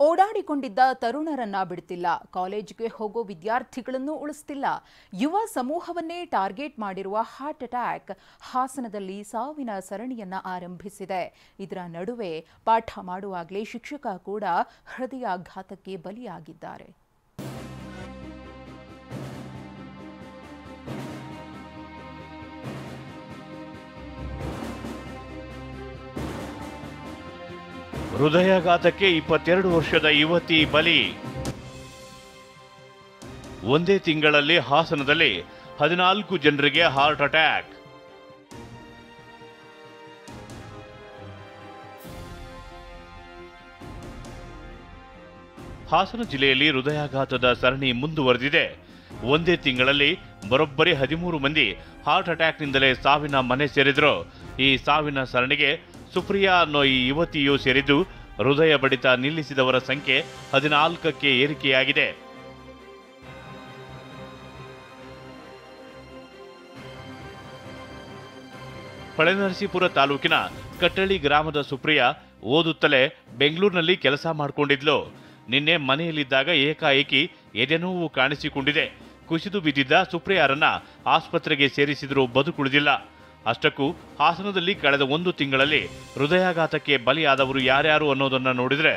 ಓಡಾಡಿಕೊಂಡಿದ್ದ ತರುಣರನ್ನ ಬಿಡುತ್ತಿಲ್ಲ, ಕಾಲೇಜಿಗೆ ಹೋಗೋ ವಿದ್ಯಾರ್ಥಿಗಳನ್ನು ಉಳಿಸ್ತಿಲ್ಲ. ಯುವ ಸಮೂಹವನ್ನೇ ಟಾರ್ಗೆಟ್ ಮಾಡಿರುವ ಹಾರ್ಟ್ ಅಟ್ಯಾಕ್ ಹಾಸನದಲ್ಲಿ ಸಾವಿನ ಸರಣಿಯನ್ನ ಆರಂಭಿಸಿದೆ. ಇದರ ನಡುವೆ ಪಾಠ ಮಾಡುವಾಗಲೇ ಶಿಕ್ಷಕ ಕೂಡ ಹೃದಯಾಘಾತಕ್ಕೆ ಬಲಿಯಾಗಿದ್ದಾರೆ. ಹೃದಯಾಘಾತಕ್ಕೆ 22 ವರ್ಷದ ಯುವತಿ ಬಲಿ. ಒಂದೇ ತಿಂಗಳಲ್ಲಿ ಹಾಸನದಲ್ಲಿ 14 ಜನರಿಗೆ ಹಾರ್ಟ್ ಅಟ್ಯಾಕ್. ಹಾಸನ ಜಿಲ್ಲೆಯಲ್ಲಿ ಹೃದಯಾಘಾತದ ಸರಣಿ ಮುಂದುವರೆದಿದೆ. ಒಂದೇ ತಿಂಗಳಲ್ಲಿ ಬರೋಬ್ಬರಿ 13 ಮಂದಿ ಹಾರ್ಟ್ ಅಟ್ಯಾಕ್ನಿಂದಲೇ ಸಾವಿನ ಮನೆ ಸೇರಿದ್ರು. ಈ ಸಾವಿನ ಸರಣಿಗೆ ಸುಪ್ರಿಯಾ ಅನ್ನೋ ಈ ಯುವತಿಯು ಸೇರಿದ್ದು, ಹೃದಯ ಬಡಿತ ನಿಲ್ಲಿಸಿದವರ ಸಂಖ್ಯೆ 14ಕ್ಕೆ ಏರಿಕೆಯಾಗಿದೆ. ಹೊಳೆನರಸೀಪುರ ತಾಲೂಕಿನ ಕಟ್ಟಳ್ಳಿ ಗ್ರಾಮದ ಸುಪ್ರಿಯಾ ಓದುತ್ತಲೇ ಬೆಂಗಳೂರಿನಲ್ಲಿ ಕೆಲಸ ಮಾಡಿಕೊಂಡಿದ್ಲು. ನಿನ್ನೆ ಮನೆಯಲ್ಲಿದ್ದಾಗ ಏಕಾಏಕಿ ಎದೆನೋವು ಕಾಣಿಸಿಕೊಂಡಿದೆ. ಕುಸಿದು ಬಿದ್ದಿದ್ದ ಸುಪ್ರಿಯಾರನ್ನ ಆಸ್ಪತ್ರೆಗೆ ಸೇರಿಸಿದರೂ ಬದುಕುಳಿದಿಲ್ಲ. ಅಷ್ಟಕ್ಕೂ ಹಾಸನದಲ್ಲಿ ಕಳೆದ 1 ತಿಂಗಳಲ್ಲಿ ಹೃದಯಾಘಾತಕ್ಕೆ ಬಲಿಯಾದವರು ಯಾರ್ಯಾರು ಅನ್ನೋದನ್ನ ನೋಡಿದ್ರೆ,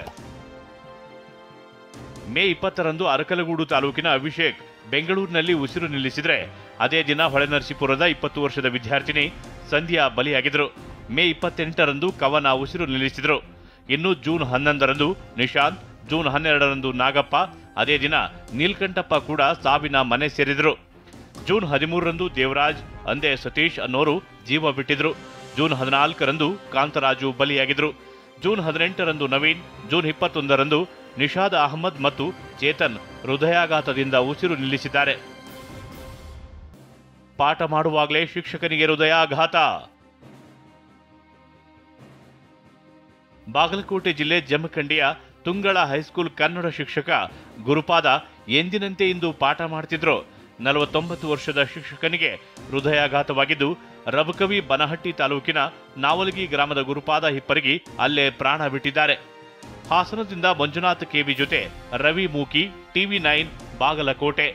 ಮೇ 20ರಂದು ಅರಕಲಗೂಡು ತಾಲೂಕಿನ ಅಭಿಷೇಕ್ ಬೆಂಗಳೂರಿನಲ್ಲಿ ಉಸಿರು ನಿಲ್ಲಿಸಿದ್ರೆ, ಅದೇ ದಿನ ಹೊಳೆನರಸೀಪುರದ 20 ವರ್ಷದ ವಿದ್ಯಾರ್ಥಿನಿ ಸಂಧ್ಯಾ ಬಲಿಯಾಗಿದ್ರು. ಮೇ 28ರಂದು ಕವನ ಉಸಿರು ನಿಲ್ಲಿಸಿದ್ರು. ಇನ್ನು ಜೂನ್ 11ರಂದು ನಿಶಾಂತ್, ಜೂನ್ 12ರಂದು ನಾಗಪ್ಪ, ಅದೇ ದಿನ ನೀಲ್ಕಂಠಪ್ಪ ಕೂಡ ಸಾವಿನ ಮನೆ ಸೇರಿದ್ರು. ಜೂನ್ 13ರಂದು ದೇವರಾಜ್, ಅಂದೆ ಸತೀಶ್ ಅನ್ನೋರು ಜೀವ ಬಿಟ್ಟಿದ್ರು. ಜೂನ್ 14ರಂದು ಕಾಂತರಾಜು ಬಲಿಯಾಗಿದ್ರು. ಜೂನ್ 18ರಂದು ನವೀನ್, ಜೂನ್ 21ರಂದು ನಿಷಾದ್ ಅಹಮದ್ ಮತ್ತು ಚೇತನ್ ಹೃದಯಾಘಾತದಿಂದ ಉಸಿರು ನಿಲ್ಲಿಸಿದ್ದಾರೆ. ಪಾಠ ಮಾಡುವಾಗಲೇ ಶಿಕ್ಷಕನಿಗೆ ಹೃದಯಾಘಾತ. ಬಾಗಲಕೋಟೆ ಜಿಲ್ಲೆ ಜಮಖಂಡಿಯ ತುಂಗಳ ಹೈಸ್ಕೂಲ್ ಕನ್ನಡ ಶಿಕ್ಷಕ ಗುರುಪಾದ ಎಂದಿನಂತೆ ಇಂದು ಪಾಠ ಮಾಡ್ತಿದ್ರು. 49 ವರ್ಷದ ಶಿಕ್ಷಕನಿಗೆ ಹೃದಯಾಘಾತವಾಗಿದ್ದು, ರಬಕವಿ ಬನಹಟ್ಟಿ ತಾಲೂಕಿನ ನಾವಲಗಿ ಗ್ರಾಮದ ಗುರುಪಾದ ಹಿಪ್ಪರಗಿ ಅಲ್ಲೇ ಪ್ರಾಣ ಬಿಟ್ಟಿದ್ದಾರೆ. ಹಾಸನದಿಂದ ಮಂಜುನಾಥ್ ಕೆವಿ ಜೊತೆ ರವಿ ಮೂಕಿ, TV9 ಬಾಗಲಕೋಟೆ.